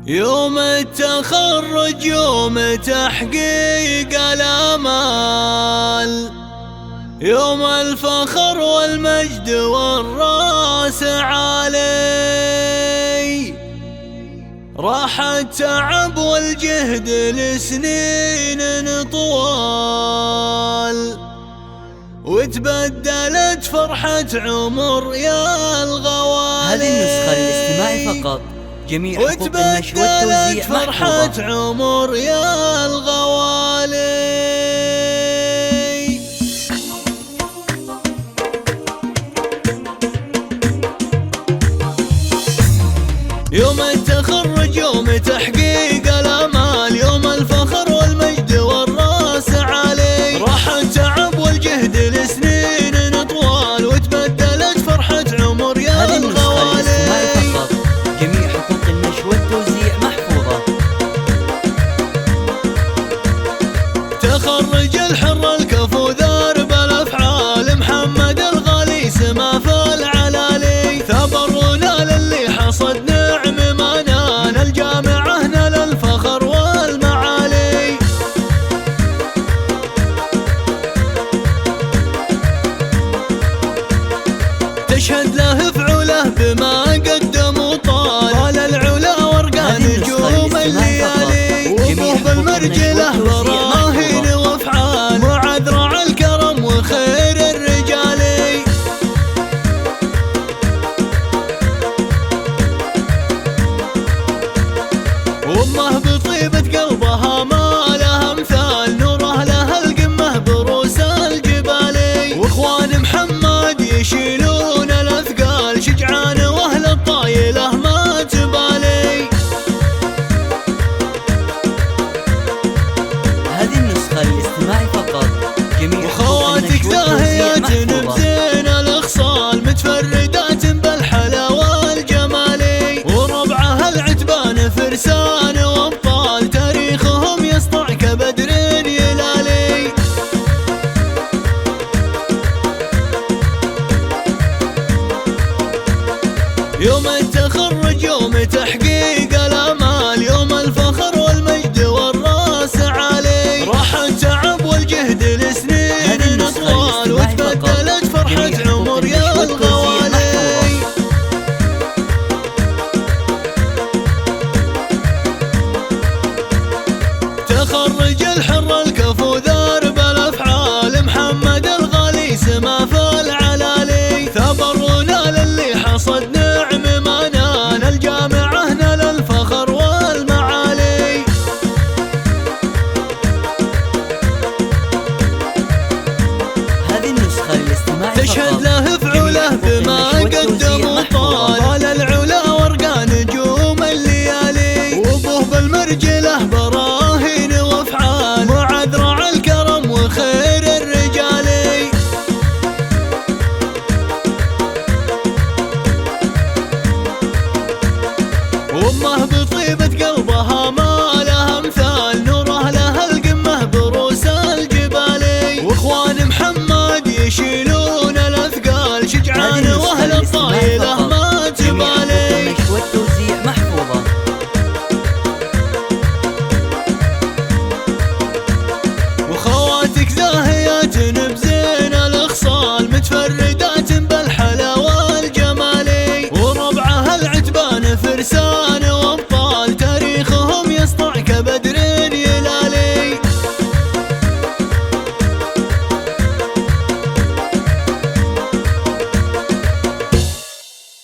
يوم التخرج يوم تحقيق الآمال، يوم الفخر والمجد والراس عالي. راح التعب والجهد لسنين طوال، وتبدلت فرحة عمر يا الغوالي. هذه النسخة للاستماع فقط، جميع حقوق النشر والتوزيع فرحة محفوظة. عمر يا الغوالي. يوم التخرج يوم تحقيق الآمال، يوم الفخر والمجد والراس عالي. راح التعب والجهد لسنين طوال، وتبدلت فرحة عمر يا الغوالي. جميع حقوق النشر والتوزيع محفوظة. تخرج الحر الكفو ذارب الأفعال، محمد الغالي سما في العلالي. ثابرونا للي حصد نعم ما نال، الجامعة نال الفخر والمعالي. تشهد له فعوله بما قدم وطال، العلا ورقى نجوم الليالي. وقوف بالمرجله براهين وافعال، وعذرع الكرم وخير الرجالي. وامه بطيبة قلبها ما لها امثال، نوره لها القمه بروس الجبالي. واخوان محمد يشيلون الاثقال، شجعان واهل الطايله ما تبالي. هذه النسخة للاستماع فقط، جميع حقوق وخواتك النشر والتوزيع زاهيات محفوظة. بزين الاخصال، متفردات بالحلا والجمالي. وربعها العتبان فرسان وابطال، تاريخهم يسطع كبدر يلالي. يوم التخرج يوم تحقيق الآمال، يوم الفخر والمجد والراس عالي. راح التعب والجهد لسنين طوال، وتبدلت فرحة عمر يا الغوالي. تخرج الحر الكفو ذارب الأفعال، محمد الغالي سما في العلالي. ثابرونا للي حصد نعم ما نال، الجامعة نال الفخر والمعالي. هذه النسخة للاستماع فقط، تشهد له فعوله بما قدم وطال، العلا ورقى نجوم الليالي. وابوه بالمرجله براهين وافعال، وعذرع الكرم وخير الرجالي. وامه بطيبة قلبها ما لها امثال، نوره لها القمه بروس الجبالي. واخوان محمد يشيلون الاثقال، شجعان واهل الطايله ما تبالي. جميع حقوق النشر والتوزيع محفوظة.